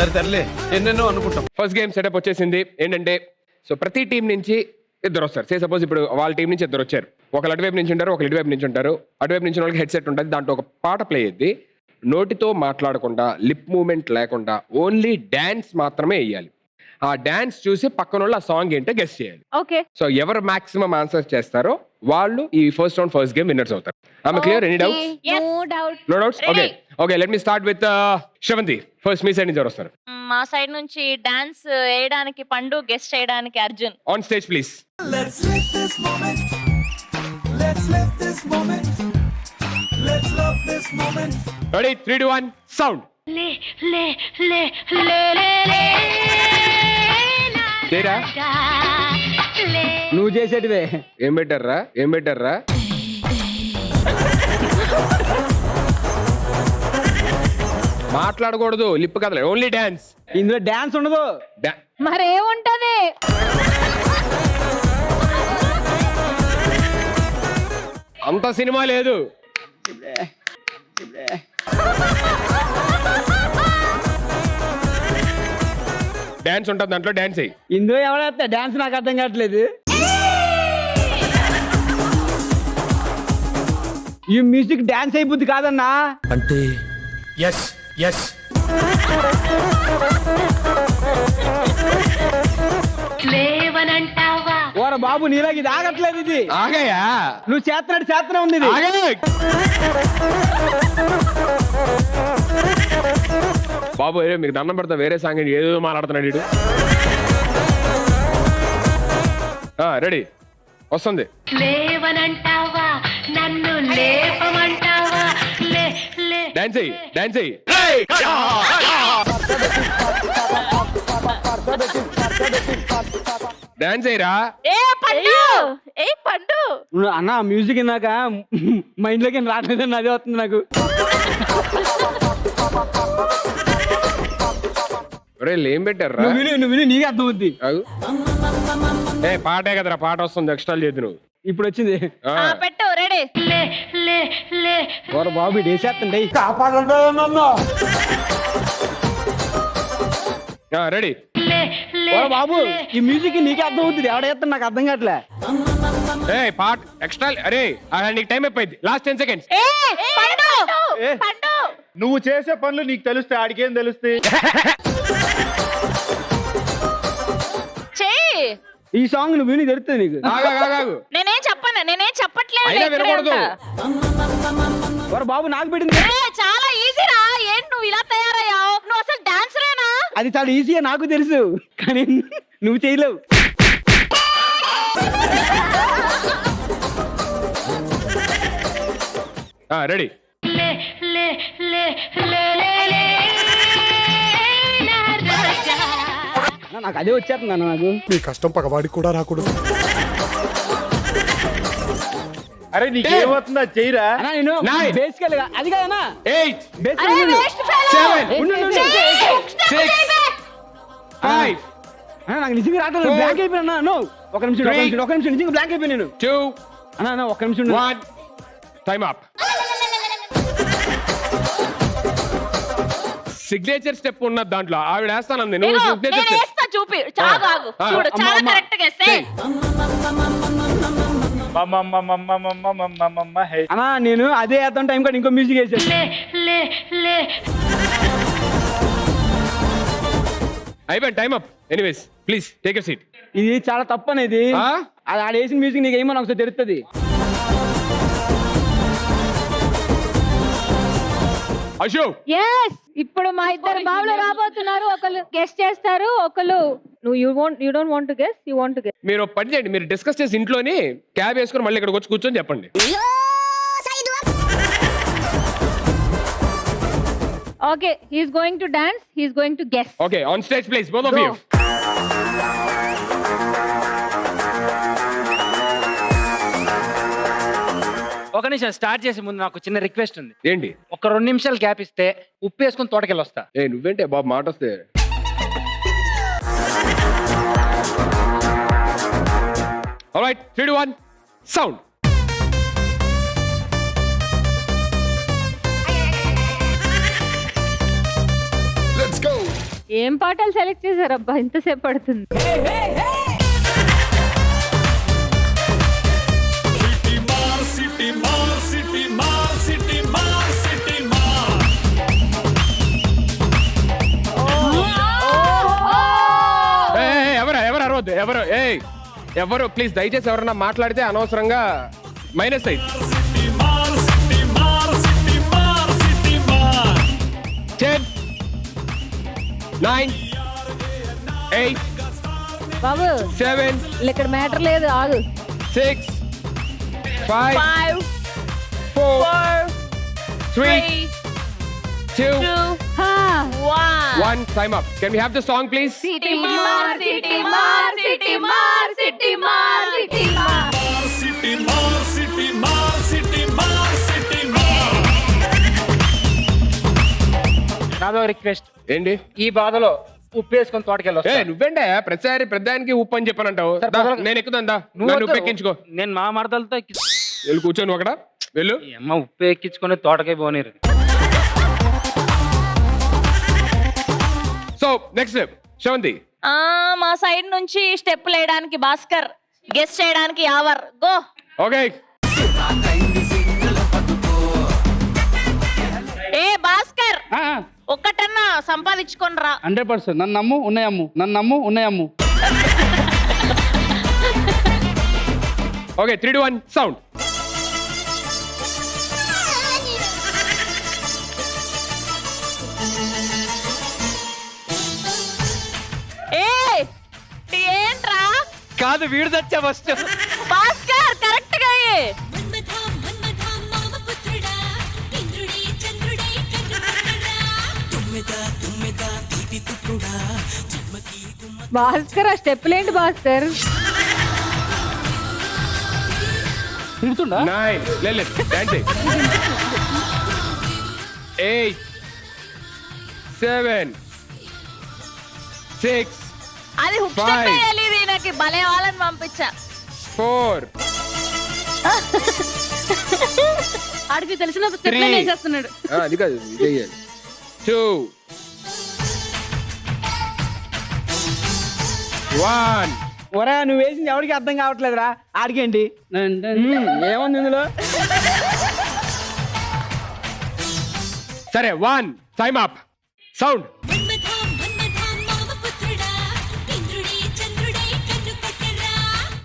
సరే తరలే ఎన్నెన్నో అనుకుంటాం. ఫస్ట్ గేమ్ సెటప్ వచ్చేసింది. ఏంటంటే సో ప్రతి టీం నుంచి ఇద్దరు వస్తారు. సే సపోజ్ ఇప్పుడు వాళ్ళ టీం నుంచి ఇద్దరు వచ్చారు. ఒకళ్ళు అటువైపు నుంచి ఉంటారు, ఒకళ్ళు ఇటువైపు నుంచి ఉంటారు. అటువైపు నుంచి వాళ్ళకి హెడ్సెట్ ఉంటుంది, దాంట్లో ఒక పాట ప్లే అయ్యింది. నోటితో మాట్లాడకుండా, లిప్ మూవ్మెంట్ లేకుండా ఓన్లీ డాన్స్ మాత్రమే వేయాలి. ఆ డాన్స్ చూసి పక్కన వాళ్ళు ఆ సాంగ్ ఏంటో గెస్ చేయాలి. ఓకే సో ఎవరు మాక్సిమం ఆన్సర్ చేస్తారో వాళ్ళు ఈ first round first game winners అవుతారు. ఆమె clear? Any doubts? No doubt. No doubts? Okay okay, let me start with Sravanthi. First మీ సైడ్ నుంచి ఎవరు వస్తారు? మా సైడ్ నుంచి డాన్స్ వేయడానికి పండు, గెస్ట్ చేయడానికి Arjun. On stage please. Let's live this moment. Let's live this moment. Let's love this moment. Ready? 3 2 1 sound. లే లే లే లే లే లే తేరా నువ్వు చేసేటివే. ఏం పెట్టారా? ఏం పెట్టారా? మాట్లాడకూడదు, లిప్ కదలే, ఓన్లీ డాన్స్. ఇందులో డాన్స్ ఉండదు. మరేముంటది? అంత సినిమా లేదు. డాన్స్ ఉంటుంది దాంట్లో, డాన్స్ అయ్యి. ఇందులో ఎవడేస్తా డాన్స్? నాకు అర్థం కావట్లేదు. ఈ మ్యూజిక్ డాన్స్ అయిపోద్ది కాదన్నా. అంటే ఎస్ ఎస్ లేవనంటావా? ఓర బాబు, నీలాగా ఇది ఆగట్లేదు. ఇది ఆగయా? నువ్వు చేతనే ఉంది ఇది. బాబు మీకు దండం పెడతా, వేరే సాంగ్ ఏదో మాట్లాడుతున్నాడు వీడు. రెడీ? వస్తుంది. లేవనంటావా, నన్ను లేపమంటావా? లే లే డాన్స్ అయ్యి, డాన్స్ అయ్యి. డాన్స్ అయ్యిరా. ఏ పండు, ఏ పండు. అన్న మ్యూజిక్ ఇందాక మైండ్ లోకి రావట్లేదని అదే వస్తుంది నాకు. ఏం పెట్టారా? నువ్వు విను, నీకే అర్థం అవుద్ది. ఏ పాటే కదరా, పాట వస్తుంది, ఎక్స్ట్రా లేదు నువ్వు. ఇప్పుడు వచ్చింది. పెట్టు. రెడీ? లే లే లే ఓర బాబు, ఇది వేసేస్తండి. రెడీ? లే లే ఓర బాబు, ఈ మ్యూజిక్ నీకే అర్థం అవుతుంది. ఎవడేస్తాను నాకు అర్థం కావట్లే. ఏ పాట ఎక్స్ట్రా. అరే నీకు టైం అయిపోయింది. Last 10 seconds. ఏ పండు, పండు. నువ్వు చేసే పనులు నీకు తెలుస్తాయి, ఆడికేం తెలుస్తాయి? చెయ్యి. ఈ సాంగ్ నువ్వు విని తెలుస్తుంది నీకు. నేనేం చెప్పట్లేదు. అయినా వినకూడదు. ఓర బాబు, నాకు పెట్టింది. చాలా ఈజీరా. ఏంటి నువ్వు ఇలా తయారయ్యావు? నువ్వు అసలు డాన్సరేనా? అది చాలా ఈజీగా నాకు తెలుసు, కానీ నువ్వు చేయలేవు. రెడీ? లే లే లే లే లే లే నా రాజా. నాకు అదే వచ్చేస్తుంది అన్న. నాకు నీ కష్టం పగవాడికి కూడా రాకూడదు. అరే నీకేమవుతుందా? చెయ్యరా. అన్నా నేను Nine. బేసికల్ గా అది కాదన్నా. 8 అరే వేస్ట్ ఫెలో. 7 6 5 నాకు నిజంగా రావట్లేదు. Four. బ్లాంక్ అయిపోయినా. నో, ఒక నిమిషం Three. నిజంగా బ్లాంక్ అయిపోయి నేను. 2 అన్నా ఒక్క నిమిషం. 1 టైమ్ అప్. సిగ్నేచర్ స్టెప్ ఉన్నది దాంట్లో. ఆవిడ వేస్తానంది, నువ్వు సిగ్నేచర్ నేను స్టెప్. వేస్తా, చూపి. చాలా ఆగు. చూడు, చాలా కరెక్ట్ గా వేస్తే. అన్నా నేను అదే వేద్దాం టైం కూడా ఇంకో మ్యూజిక్ వేసాను. లే లే లే అయిపోయింది, time up. Anyways please take a seat. ఇది చాలా తప్పు అనేది. అది ఆడ వేసిన మ్యూజిక్ నీకు ఏమో ఒకసారి తెలుస్తుంది. అశోక్. ఎస్, ఇప్పుడు మా ఇద్దరు బావులు రాబోతున్నారు. ఒకళ్ళు గెస్ట్ చేస్తారు, ఒకళ్ళు you don't want to guess, you want to guess. మీరు పని చేయండి, మీరు డిస్కస్ చేసి ఇంట్లోని క్యాబ్ వేసుకొని మళ్ళీ ఇక్కడికి వచ్చి కూర్చొని చెప్పండి. Okay, he's going to dance, he's going to guess. Okay, on stage please both of you. ఒక నిమిషం స్టార్ట్ చేసే ముందు నాకు చిన్న రిక్వెస్ట్ ఉంది. ఏంటి? ఒక 2 నిమిషాలు గ్యాప్ ఇస్తే ఉప్పు వేసుకుని తోటకెళ్ళి వస్తా. నువ్వేంటే బాబు మాట వస్తే. Alright, 3 2 1 sound. Let's go. ఏం పాటలు సెలెక్ట్ చేశారబ్బా ఇంతసేపు పడుతుంది. ఎవరు అరవద్దు ఎవరు ప్లీజ్ దయచేసి ఎవరన్నా మాట్లాడితే అనవసరంగా మైనస్ అయింది. 10 9 8 బాబు 7 ఇక్కడ మ్యాటర్ లేదు, ఆగు. 6 5 5 4 3 2 హా. 1 time up. Can we have the song please? City మార్ సిటీ మార్ సిటీ మార్ సిటీ మార్ సిటీ మార్. నాదో రిక్వెస్ట్, ఏంటి ఈ బాధలో ఉప్పు వేసుకొని తోటకెళ్ళి నువ్వేంటే ప్రతిసారి ప్రతిదానికి ఉప్పు అని చెప్పానంటావు. సరే, దా, పదవి. నేను ఎక్కుదా నువ్వు ఉప్పు ఎక్కించుకో. నేను మా మరదలతో వెళ్ళి కూర్చొని అక్కడ వెళ్ళు. ఈ అమ్మ ఉప్పు ఎక్కించుకొని తోటకే పోనీరు. So next Sravanthi. మా సైడ్ నుంచి స్టెప్ వేయడానికి భాస్కర్, గెస్ట్ చేయడానికి యావర్. గో. ఓకే ఏ భాస్కర్, ఒక్కటన్నా సంపాదించుకొని రా. 100%. నన్ను నమ్ము ఉన్నాయమ్ము, నన్ను నమ్ము ఉన్నాయమ్ము. Okay 3 2 1 sound. ఏంట్రా కాదు వీడు తెచ్చా ఫస్ట్. భాస్కర్ కరెక్ట్ గా భాస్కర్ ఆ స్టెప్పులేంటి భాస్కర్? తిడుతుండా? 9 లేదు డాన్స్ 8 7 6 అది హుక్ స్టెప్ వేయాలి. నాకు భలే వాళ్ళని పంపించా. 4 ఆడికి తెలిసిన స్టెప్ వేసేస్తున్నాడు. అది కాదు ఇది చేయాలి. 2 1 ఒరే నువ్వు వేసింది ఎవరికి అర్థం కావట్లేదురా. ఆడికేంటి ఏముంది ఇందులో? సరే 1 టైమ్ అప్ సౌండ్.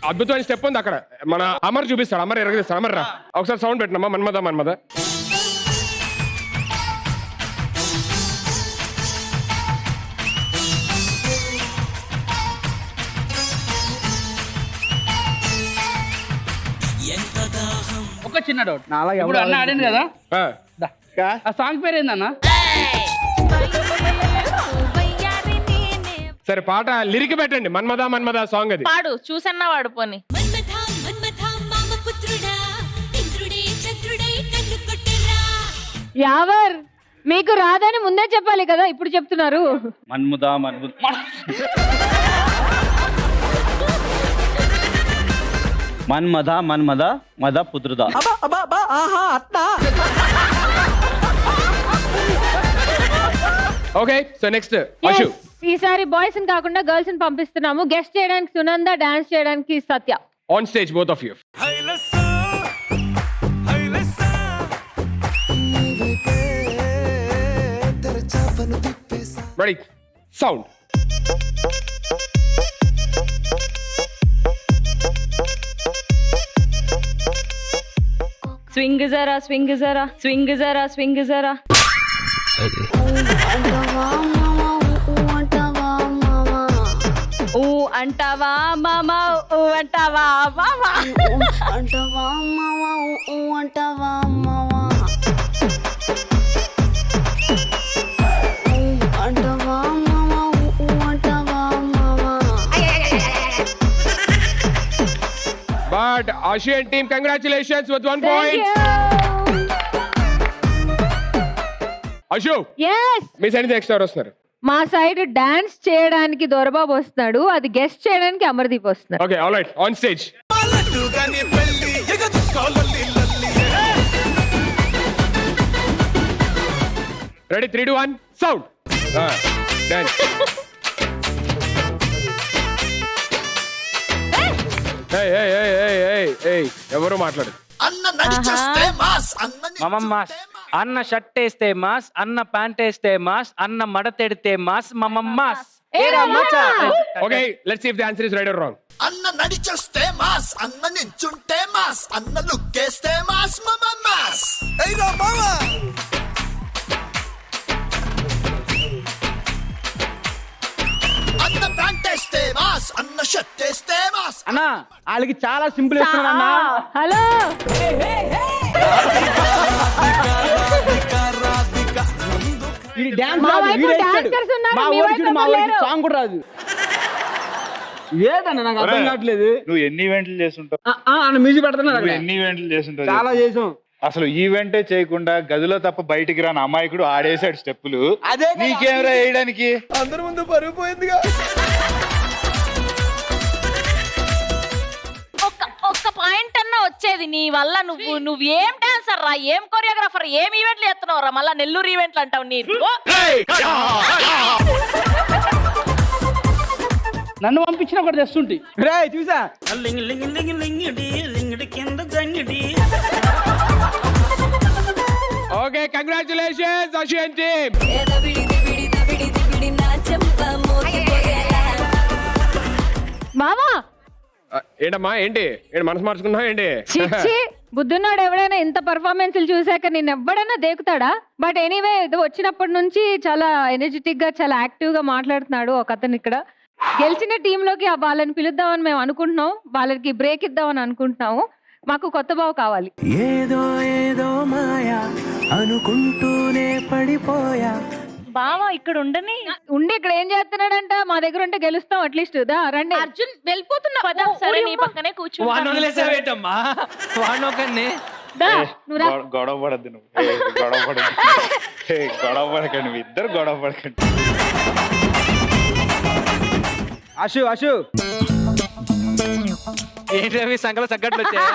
అద్భుతమైన స్టెప్ ఉంది అక్కడ. మన అమర్ చూపిస్తాడు, అమర్ ఎరగదీస్తాడు. అమర్ రా ఒకసారి సౌండ్ పెట్టినమ్మా. మన్మద మన్మద. ఒక చిన్న డౌట్. ఇప్పుడు అన్న ఆడింది కదా, ఆ, ఆ సాంగ్ పేరు ఏందన్నా? సరే పాట లిరిక్ పెట్టండి. మన్మద మన్మద సాంగ్ అది. పాడు చూసన్నా వాడు పోని. యావర్ మీకు రాదని ముందే చెప్పాలి కదా, ఇప్పుడు చెప్తున్నారు. మన్ముదా మన్ముద మన్మద మన్మద మద పుత్రుదా. Okay so next Ashu. Yes, ఈసారి బాయ్స్ కాకుండా గర్ల్స్ ని పంపిస్తున్నాము. గెస్ట్ చేయడానికి సునంద, డాన్స్ చేయడానికి Satya. On stage both of you. Ready sound. Swing జరా స్వింగ్ జరా స్వింగ్ జరా స్వింగ్ జరా. ఊ అంటావా మామా, ఊ అంటావా మామా, అంటావా మావా, ఊ అంటావా మావా, అంటావా మావా, ఊ అంటావా మావా. But Asian team, congratulations with 1 Thank point. you. Ashu Yes. Me side నుంచి ఎక్స్ట్రా వస్తున్నారు. మా సైడ్ డాన్స్ చేయడానికి దొరబాబు వస్తున్నాడు, అది గెస్ట్ చేయడానికి అమర్దీప్ వస్తున్నాడు. Okay all right on stage. Ready 3 2 1 sound. Done. ఏయ్ ఎవరు మాట్లాడు. మమ మాస్. అన్న షర్ట్ వేస్తే మాస్, అన్న ప్యాంట్ వేస్తే మాస్, అన్న మడతెడితే మాస్, మమ మాస్. ఏరా మచ్చా. Okay let's see if the answer is right or wrong. అన్న నడిచొస్తే మాస్, అన్న నించుంటే మాస్, అన్న లుక్కేస్తే మాస్, మమ మాస్. ఏరా మావా. అన్న ప్యాంట్ వేస్తే మాస్, అన్న షర్ట్ వేస్తే మాస్. అన్న వాళ్ళకి చాలా సింపుల్ ఇస్తున్నాడు అన్న. హలో ఈ డాన్స్ మా రాదు, వైపు వీడే ఇస్తాడు. dancers ఉన్నారు, మా మీ ఊరికి వైపు చూడు, మా ఎవరు ఊరికి లేరు. సాంగ్ కూడా రాదు. ఏదన్న నాకు అర్థం కావట్లేదు. నువ్వు ఎన్ని ఈవెంట్లు చేస్తుంటావు? అన్న మ్యూజిక్ పెడుతున్నాడు నువ్వు అక్కడ. ఎన్ని ఈవెంట్లు చేస్తుంటావు? చాలా చేసాం. అసలు ఈవెంటే చేయకుండా గదిలో తప్ప బయటికి రాని అమాయకుడు ఆడేసాడు స్టెప్పులు. అదే కదా. నీకేమరా వేయడానికి? అందరి ముందు పరుగు పోయిందిగా. ఒక్క పాయింట్ అన్నా వచ్చేది నీ వల్ల. నువ్వు ఏం డాన్సర్ రా, ఏం కొరియోగ్రాఫర్, ఏం ఈవెంట్లు చేస్తున్నావు రా, మళ్ళా నెల్లూరు ఈవెంట్లు అంటావు నీకు. నన్ను పంపించినా కూడా తెస్తుంటే రే చూసా. Okay congratulations Ashwin team. మామా ఏంటమ్మా ఏంటి మనసు మార్చుకున్నావు ఏంటి? చిచ్చి బుద్ధున్నాడు ఎవడైనా ఇంత పర్ఫార్మెన్స్లు చూసాక నేను ఎవడైనా దేకుతాడా? బట్ ఎనీవే ఇది వచ్చినప్పటి నుంచి చాలా ఎనర్జెటిక్ గా చాలా యాక్టివ్ గా మాట్లాడుతున్నాడు ఒక అతను ఇక్కడ. గెలిచిన టీంలోకి వాళ్ళని పిలుద్దామని మేము అనుకుంటున్నాం, వాళ్ళకి బ్రేక్ ఇద్దామని అనుకుంటున్నాము. మాకు కొత్త బావు కావాలి. ఏదో ఏదో మాయా అనుకుంటూనే పడిపోయా. బావా ఇక్కడ ఉండని. ఉండి ఇక్కడ ఏం చేస్తున్నాడంట? మా దగ్గర ఉంటే గెలుస్తాం అట్లీస్ట్. దా రండి. అర్జున్ వెళ్ళిపోతున్నా పద. సరే నీ పక్కనే వాడిని కూర్చుంటా. వదిలేసావేంటమ్మా? వాడిని ఒకరిని. దా నువ్వు రా. గొడవ పడద్దు నువ్వు. గొడవ పడద్దు. గొడవ పడకండి, నువ్వు ఇద్దరు గొడవ పడకండి. అశు అశు ఏంటి రవి సంకల సగ్గట్లు వచ్చాయి?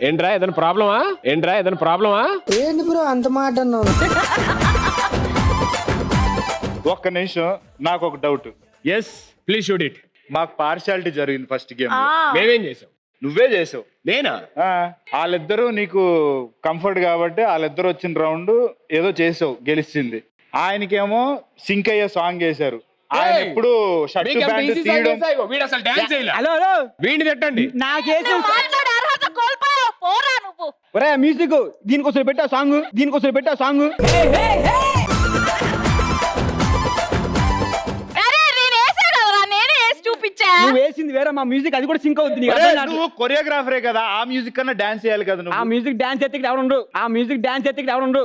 ఏంట్రా ఏదైనా ప్రాబ్లమా? ఏంటి బ్రో అంత మాట అన్నావు? ఒక్క నిమిషం, నాకు ఒక doubt. Yes please shoot it. మాకు పార్షియాలిటీ జరిగింది ఫస్ట్ గేమ్. మేమేం చేసాం? నువ్వే చేసావు. నేనా? వాళ్ళిద్దరూ నీకు కంఫర్ట్ కాబట్టి వాళ్ళిద్దరు వచ్చిన రౌండ్ ఏదో చేసావు, గెలిచింది. ఆయనకేమో సింక్ అయ్యే సాంగ్ వేశారు. ఆయన ఎప్పుడు షర్ట్ ప్యాంట్ తీయడం. వీడు అసలు డాన్స్ చేయలే. హలో హలో వీడిని తిట్టండి. నాకేసి మాట్లాడే అర్హత కోల్పోయావు. పోరా నువ్వు. ఒరే మ్యూజిక్ దీనికోసం పెట్టా సాంగ్, దీనికోసం పెట్టా సాంగ్. అరే నేను వేసా కదరా, నేనే వేసి చూపించా. నువ్వు వేసింది వేరే, మా మ్యూజిక్ అది కూడా సింక్ అవుతుంది. నీకు ఒరేయ్, అర్థం కావట్లేదు. నువ్వు కొరియోగ్రాఫరే కదా, ఆ మ్యూజిక్ కన్నా డాన్స్ చేయాలి కదా ఆ నువ్వు. మ్యూజిక్ డాన్స్ ఎత్తికి ఎవరుండ్రు, ఆ మ్యూజిక్ డాన్స్ ఎత్తికి ఎవరుండ్రు.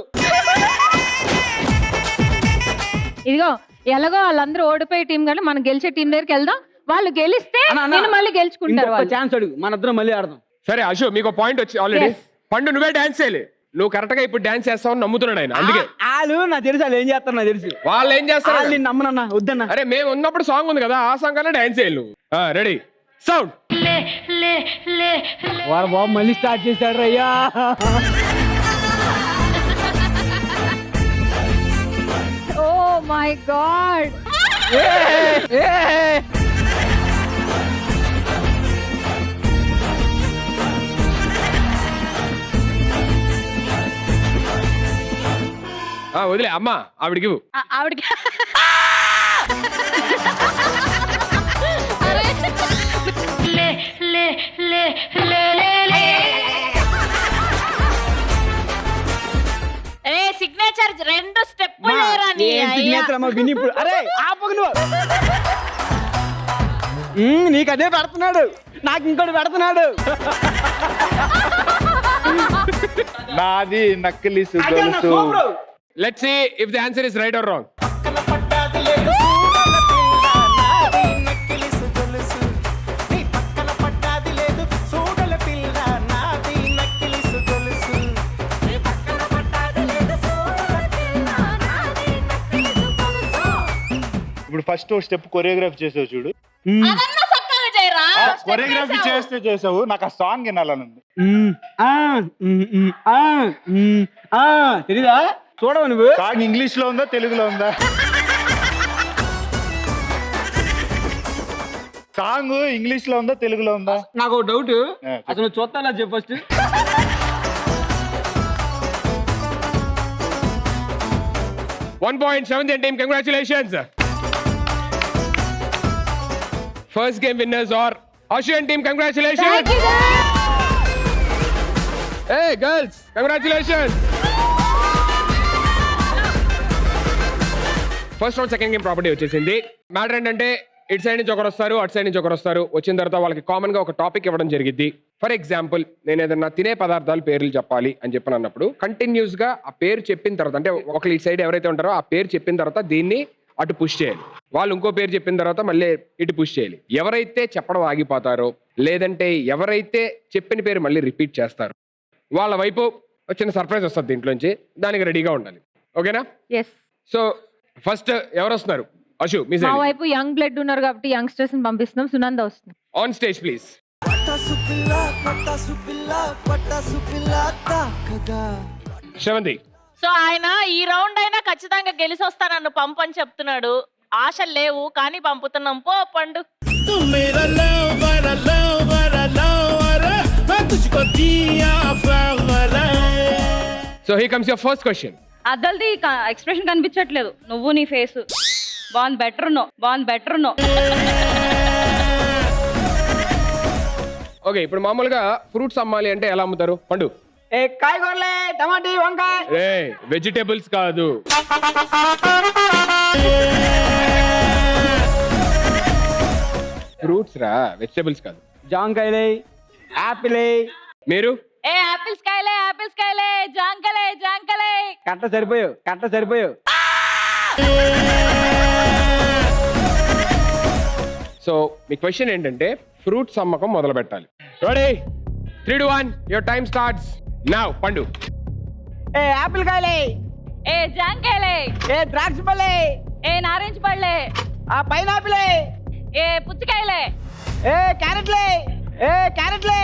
ఇదిగో ఎలాగో వాళ్ళందరూ ఓడిపోయే టీం కానీ మనం గెలిచే టీం దగ్గరికి వెళ్దాం. వాళ్ళు గెలిస్తే అన్న, నేను మళ్ళీ గెలుచుకుంటారు వాళ్ళు. ఛాన్స్ అడుగు, మన ఇద్దరం మళ్ళీ ఆడదాం. సరే అశు మీకు పాయింట్ వచ్చి ఆల్రెడీ. Yes. పండు నువ్వే డాన్స్ చేయలే. నువ్వు కరెక్ట్ గా ఇప్పుడు డాన్స్ చేస్తావని నమ్ముతున్నాడు ఆయన. అందుకే వాళ్ళు నాకు తెలుసు, వాళ్ళు ఏం చేస్తారు నాకు తెలుసు. వాళ్ళు ఏం చేస్తారు? వాళ్ళు నేను నమ్మనన్నా, వద్దన్నా. అరే మేము ఉన్నప్పుడు సాంగ్ ఉంది కదా, ఆ సాంగ్ కన్నా డాన్స్ చేయాలి నువ్వు. Ready sound. వాడు బాబు మళ్ళీ స్టార్ట్ చేశాడు అయ్యా. Oh my god. వదిలే అమ్మా ఆవిడికి ఇవ్వు. ఆవిడకి సిగ్నేచర్ 2 స్టెప్పులు లేరా నీ అయ్యా. విని ఇప్పుడు అరే ఆపకు నువ్వు. నీకు అదే పెడుతున్నాడు, నాకు ఇంకోటి పెడుతున్నాడు. నాది నక్కిలీసు గొలుసు. Let's see if the answer is right or wrong. ఇప్పుడు ఫస్ట్ స్టెప్ కొరియోగ్రాఫ్ చేసావు చూడు. అదన్నా చక్కగా చేయరా. కొరియోగ్రఫీ చేస్తే చేసావు, నాకు ఆ సాంగ్ వినాలని ఉంది. తెలీదా? చూడవు నువ్వు? సాంగ్ ఇంగ్లీష్ లో ఉందా తెలుగులో ఉందా? సాంగ్ ఇంగ్లీష్ లో ఉందా తెలుగులో ఉందా? నాకు ఒక డౌట్, అసలు చూస్తానా చెప్పు first. $1.7 team, congratulations. First game winners are Ashu and team, congratulations. Hey girls, congratulations. First round second game property వచ్చేసింది. మ్యాటర్ ఏంటంటే ఇటు సైడ్ నుంచి ఒకరు వస్తారు, అటు సైడ్ నుంచి ఒకరు వస్తారు. వచ్చిన తర్వాత వాళ్ళకి కామన్ గా ఒక టాపిక్ ఇవ్వడం జరిగింది. ఫర్ ఎగ్జాంపుల్, నేను ఏదన్నా తినే పదార్థాల పేర్లు చెప్పాలి అని చెప్పని అన్నప్పుడు కంటిన్యూస్ గా ఆ పేరు చెప్పిన తర్వాత, అంటే ఒకళ్ళు ఇటు సైడ్ ఎవరైతే ఉంటారో ఆ పేరు చెప్పిన తర్వాత దీన్ని అటు పుష్ చేయాలి. వాళ్ళు ఇంకో పేరు చెప్పిన తర్వాత మళ్ళీ ఇటు పుష్ చేయాలి. ఎవరైతే చెప్పడం ఆగిపోతారో లేదంటే ఎవరైతే చెప్పిన పేరు మళ్ళీ రిపీట్ చేస్తారో వాళ్ళ వైపు చిన్న సర్ప్రైజ్ వస్తుంది దీంట్లోంచి. దానికి రెడీగా ఉండాలి. ఓకేనా? ఎస్. సో ఫస్ట్ ఎవరు వస్తున్నారు? అశు, మీ మా వైపు యంగ్ బ్లడ్ ఉన్నారు కాబట్టి యంగ్స్టర్స్ ని పంపిస్తున్నాం. సునంద వస్తుంది. On stage please. Sravanthi. So ఆయన ఈ రౌండ్ అయినా ఖచ్చితంగా గెలిచి వస్తా నన్ను పంపని చెప్తున్నాడు. ఆశలు లేవు కానీ పంపుతున్నాం. పో పండు. So he comes your first question. అద్దల్ది ఎక్స్ప్రెషన్ కనిపించట్లేదు. నువ్వు నీ ఫేస్ బాగుంది, బెటర్ నో, బాగుంది, బెటర్ నో. ఓకే, ఇప్పుడు మామూలుగా ఫ్రూట్స్ అమ్మాలి అంటే ఎలా అమ్ముతారు? పండు. కాయగూరలే, టమాటీ, వంకాయ. రే, వెజిటేబుల్స్ కాదు. ఫ్రూట్స్ రా, వెజిటేబుల్స్ కాదు. జాంకాయలే, యాపిలే. మీరు? ఏ ఆపిల్స్ కాయలే, ఆపిల్స్ కాయలే, జాంకలే, జాంకలే. కట్ట సరిపోయావు. సో మీ క్వశ్చన్ ఏంటంటే ఫ్రూట్స్ అమ్మకం మొదలు పెట్టాలి. Ready? 3, 2, 1 your time starts now. పండు. యాపిల్ కాయలే, జాంకాయలే, ద్రాక్ష పళ్ళే, నారింజ పళ్ళే, పైనాపిలే, పుచ్చకాయలే, క్యారెట్లే, క్యారెట్లే.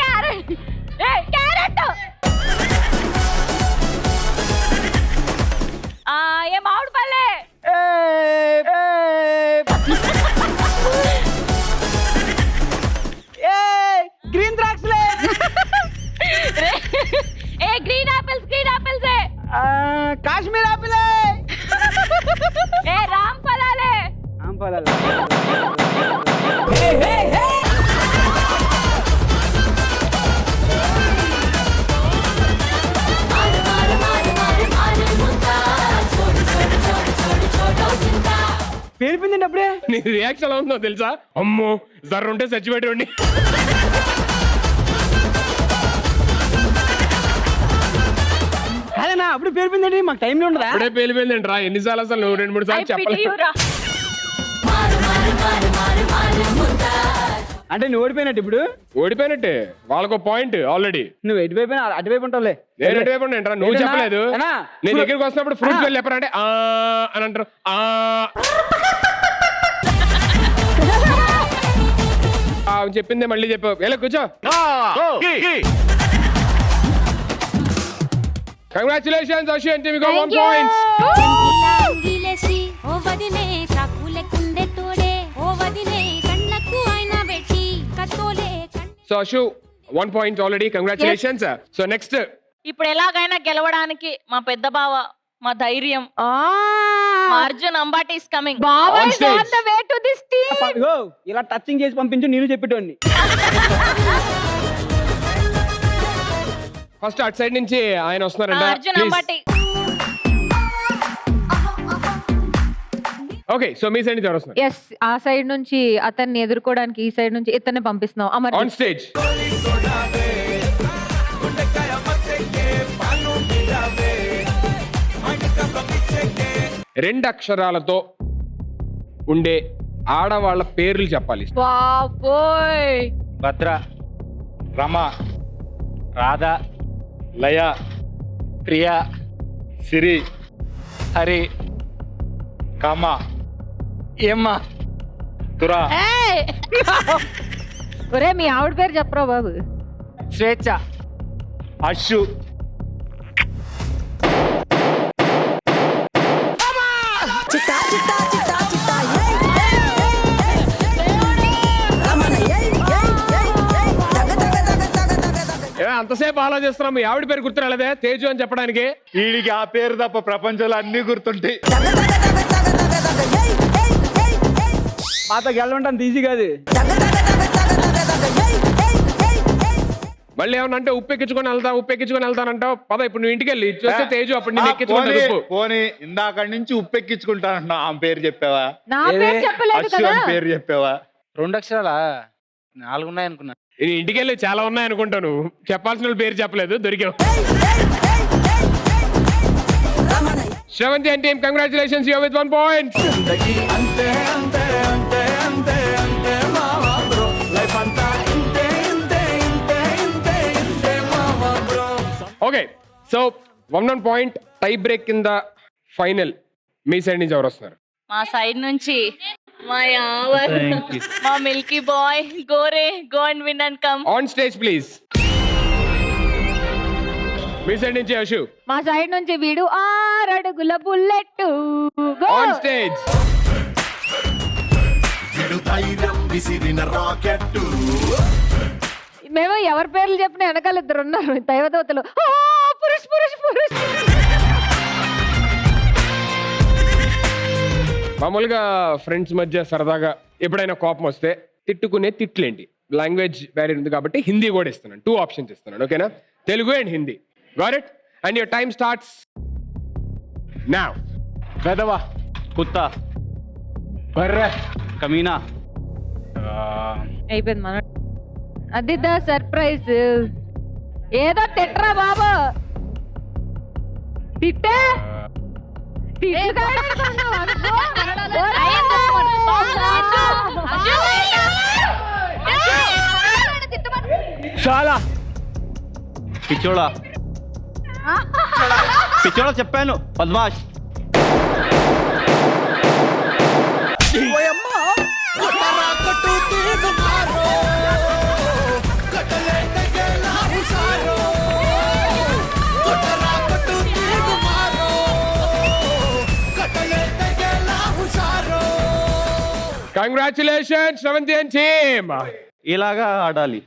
క్యారెట్. మామిడి పళ్ళే, గ్రీన్ ద్రాక్షలే, గ్రీన్ ఆపిల్స్, కాశ్మీర్ ఆపిలే, రామ్ ఫలాలే. పేలిపోయిందండి అప్పుడే. నీ రియాక్షన్ ఎలా ఉందో తెలుసా? అమ్మో, జర్ర ఉంటే చచ్చిపెట్టండి. అదేనా అప్పుడు పేలిపోయిందండి, మాకు టైం ఉండదా? అప్పుడే పేలిపోయిందండి రా. ఎన్నిసార్లు అసలు నువ్వు 2-3 సార్లు చెప్పలేదు. అంటే నువ్వు ఓడిపోయినట్టు ఇప్పుడు? ఓడిపోయినట్టే. వాళ్ళకు పాయింట్ ఆల్రెడీ. నువ్వు ఎటువైపోయినా అటువైపు ఉంటావులే. నేను ఎటువైపు ఉంటాను? నువ్వు చెప్పలేదు. నేను దగ్గరికి వస్తున్నప్పుడు ఫ్రూట్స్ వెళ్ళి చెప్పారంటే అని అంటారు. చెప్పిందే మళ్ళీ చెప్పావు. ఎలా కూర్చో. Congratulations Ashu and team, 1 point. So Ashu 1 point already. Congratulations. So next, ఇప్పుడు ఎలాగైనా గెలవడానికి మా పెద్ద బావ, మా ధైర్యం, మా అర్జున్ అంబాటి ఇస్ కమింగ్. బాబాయ్ is on the way to this team. ఇలా టచింగ్ చేసి పంపించు, నేను చెప్పేటోని. ఫస్ట్ అటు సైడ్ నుంచి ఆయన వస్తున్నారంట. అర్జున్ అంబాటి. ఓకే, సో మీ సైడ్ నుంచి ఎవరు వస్తున్నారు? ఎస్, ఆ సైడ్ నుంచి అతన్ని ఎదుర్కోవడానికి ఈ సైడ్ నుంచి ఇతన్ని పంపిస్తున్నాం. Amar on stage. రెండు అక్షరాలతో ఉండే ఆడవాళ్ళ పేర్లు చెప్పాలి. బాబోయ్. భద్ర, రమ, రాధ, లయ, ప్రియ, సిరి, హరి, కామ, ఏమ్మ, తురా, ఒరే మీ ఆవిడ పేరు చెప్పరా బాబు. స్వేచ్ఛ. అషు. అంతసేపు ఆలోచిస్తున్నాం, మీ ఆవిడ పేరు గుర్తురాలేదే తేజు అని చెప్పడానికి. వీడికి ఆ పేరు తప్ప ప్రపంచంలో అన్ని గుర్తుంటాయి. మాతో గెలవడం ఈజీ కాదు. మళ్ళీ ఏమన్నా అంటే ఉప్పెక్కించుకొని వెళ్తానంటావు. పద ఇప్పుడు నువ్వు ఇంటికి వెళ్ళి చూస్తే తేజు అప్పుడు నేను ఎక్కించుకుంటా. పోనీ ఇందాక నుంచి ఉప్పెక్కించుకుంటానంటున్నావు. ఆమె పేరు చెప్పావా? నా పేరు చెప్పలేదు అషు కదా. అని పేరు చెప్పావా? 2 అక్షరాలా? 4 ఉన్నాయి అనుకున్నా. నేను ఇంటికి వెళ్ళి చాలా ఉన్నాయి అనుకుంటాను. చెప్పాల్సిన వాళ్ళ పేరు చెప్పలేదు, దొరికావు. Sravanthi and team, congratulations, you with 1 point. జిందగీ అంతే అంతే అంతే అంతే అంతే మావా బ్రో. లైఫ్ అంతా ఇంతే ఇంతే ఇంతే ఇంతే ఇంతే మావా bro. Okay, so 1 point tie break కింద ఫైనల్ మీ సైడ్ నుంచి ఎవరు వస్తున్నారు? మా సైడ్ నుంచి మా యావర్ మా మిల్కీ బాయ్ గోరే go and win and come. On stage please. మీ సైడ్ నుంచి అశు. మా సైడ్ నుంచి వీడు 6 అడుగుల బుల్లెట్. On stage. మేము ఎవరి పేర్లు చెప్పిన వెనకాల 2 ఉన్నారు దైవదూతలు. పురుష్ పురుష్ పురుష్. మామూలుగా ఫ్రెండ్స్ మధ్య సరదాగా ఎప్పుడైనా కోపం వస్తే తిట్టుకునే తిట్లేంటి? లాంగ్వేజ్ బ్యారియర్ ఉంది కాబట్టి హిందీ కూడా ఇస్తున్నాను. 2 ఆప్షన్స్ ఇస్తున్నాను, ఓకేనా? Telugu and Hindi. Got it? And your time starts now. వెదవా, కుత్తా, బర్రె, కమీనా. అయిపోయింది మన. అది దా సర్ప్రైజ్. ఏదో తిట్రా బాబు. తిట్టే చాలా పిచ్చోళ పిచ్చోళ చెప్పాను. పద్మాష్. Congratulations Sravanthi and team. ఇలాగా ఆడాలి.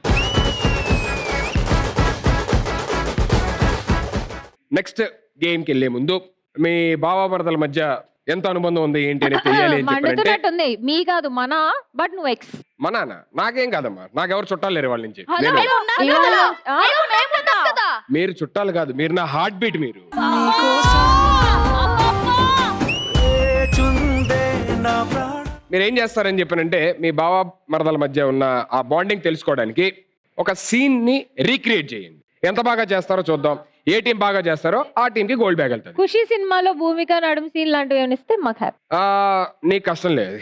నెక్స్ట్ గేమ్ కి వెళ్ళే ముందు మీ బావామరదల మధ్య ఎంత అనుబంధం ఉంది ఏంటి అని తెలియాలి అని చెప్పారంటే. మండుతున్నట్టుంది. మీ కాదు మన, బట్ నువ్వు ఎక్స్. మా నాన్న నాకేం కాదమ్మా, నాకెవరు చుట్టాలు లేరు వాళ్ళ నుంచి. హలో, నేను- మేము ఉన్నాం కదా. హలో, మేము ఉన్నాం కదా. మీరు చుట్టాలు కాదు, మీరు నా హార్ట్ బీట్. మీరు మీరు ఏం చేస్తారని చెప్పానంటే మీ బావ మరదల మధ్య ఉన్న ఆ బాండింగ్ తెలుసుకోవడానికి ఒక సీన్ ని రీక్రియేట్ చేయండి. ఎంత బాగా చేస్తారో చూద్దాం. ఏ టీం బాగా చేస్తారో ఆ టీం కి గోల్డ్ బ్యాగ్ వెళ్తుంది. ఖుషి సినిమాలో భూమిక నడుము సీన్ లాంటివి ఏమైనా ఇస్తే మాకు హ్యాపీ. నీకు కష్టం లేదు.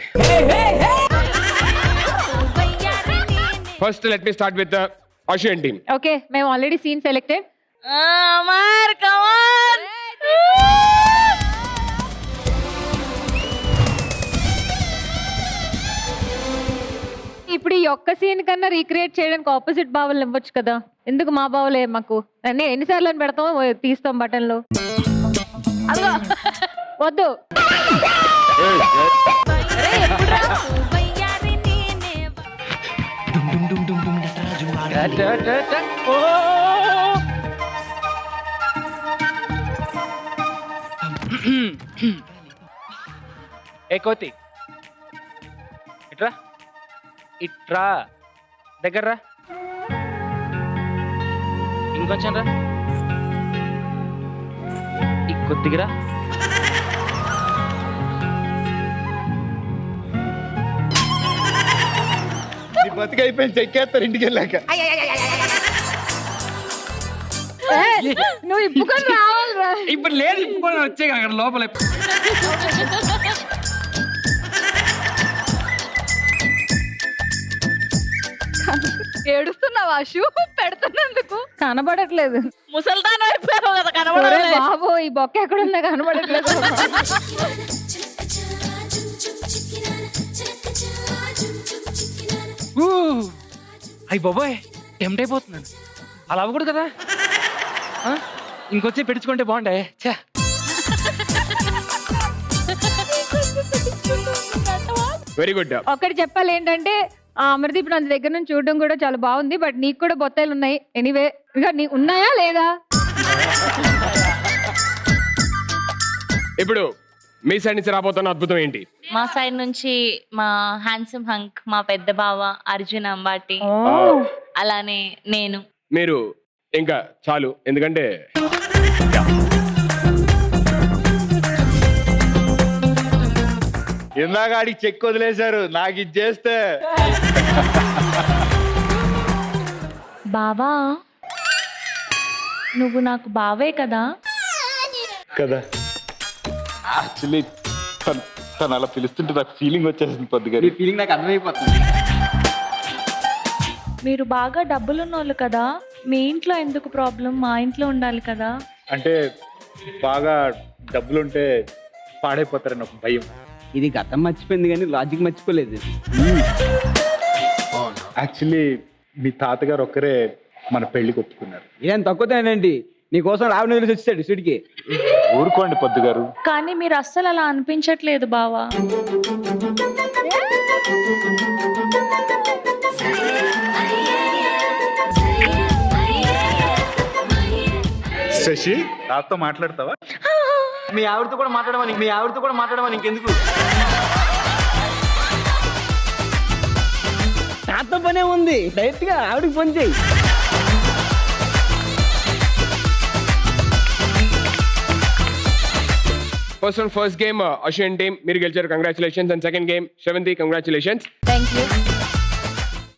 First let me start with Ashu and team. Okay, మేము already seen selected. Amar come on. ఇప్పుడు ఈ ఒక్క సీన్ కన్నా రీక్రియేట్ చేయడానికి ఆపోజిట్ బావులు ఇవ్వచ్చు కదా. ఎందుకు మా బావులే మాకు అన్నీ ఎన్నిసార్లు అని పెడతాం తీస్తాం బటన్లు. అదిగో వద్దు. ఏ కోతి, ఇట్రా ఇట్రా, దగ్గర రా, ఇంకొంచెం రా, కొద్దిగా బతికైపోయింది, చెక్కేస్తారు ఇంటికి వెళ్ళాక. నువ్వు ఇప్పుకొని రావాలిరా. ఇప్పుడు లేదు, ఇప్పుడు వచ్చే అక్కడ లోపల. ఏడుస్తున్నావా షూ పెడుతున్నందుకు? కనబడట్లేదు. ముసల్దాన్ అయిపోయావు కదా, కనబడలేదు. బాబు ఈ బొక్క ఎక్కడుందా కనబడట్లేదు. అయ్యి బాబోయ్ టెంప్ట్ అయిపోతున్నాను. అలా అవ్వకూడదు కదా. ఆ? ఇంకొచ్చి పెట్టించుకుంటే బాగుండే. ఛా వెరీ గుడ్. ఒకటి చెప్పాలి ఏంటంటే అమర్దీప్ నా దగ్గర నుంచి చూడడం కూడా చాలా బాగుంది. బట్ నీకు కూడా బొత్తాయిలు ఉన్నాయి. ఎనీవే ఇంకా నీ ఉన్నాయా లేదా? ఇప్పుడు మీ సైడ్ నుంచి రాబోతున్న అద్భుతం ఏంటి? మా సైడ్ నుంచి మా హ్యాండ్సమ్ హంక్, మా పెద్ద బావ అర్జున్ అంబాటి, అలానే నేను. మీరు ఇంకా చాలు, ఎందుకంటే ఇందాక ఆడికి చెక్ వదిలేశారు, నాకు ఇది చేస్తే బావా నువ్వు నాకు బావే కదా. కదా. యాక్చువల్లీ తను అలా పిలుస్తుంటే నాకు ఫీలింగ్ వచ్చేసింది పొద్దుగా. ఈ ఫీలింగ్ నాకు అర్థమైపోతుంది. మీరు బాగా డబ్బులున్నోళ్ళు కదా, మీ ఇంట్లో ఎందుకు ప్రాబ్లం, మా ఇంట్లో ఉండాలి కదా. అంటే బాగా డబ్బులుంటే పాడైపోతారని ఒక భయం. ఇది గతం మర్చిపోయింది కానీ లాజిక్ మర్చిపోలేదు. యాక్చువల్లీ మీ తాతగారు ఒక్కరే మన పెళ్లికి ఒప్పుకున్నారు. ఏం తక్కువతేనండి, నీకోసం రావణ తెలిసి వచ్చాడు సిడికి. ఊరుకోండి పొద్దుగారు. కానీ మీరు అస్సలు అలా అనిపించట్లేదు బావా. శశి నాతో మాట్లాడతావా? మీ ఆవిడతో కూడా మాట్లాడమని ఇంకెందుకు? నాతో పనే ఉంది, డైరెక్ట్ గా ఆవిడకి ఫోన్ చేయి. ఫస్ట్ గేమ్ అశ్విన్ టీమ్ మీరు గెలిచారు, congratulations. And second game Sravanthi, congratulations. Thank you.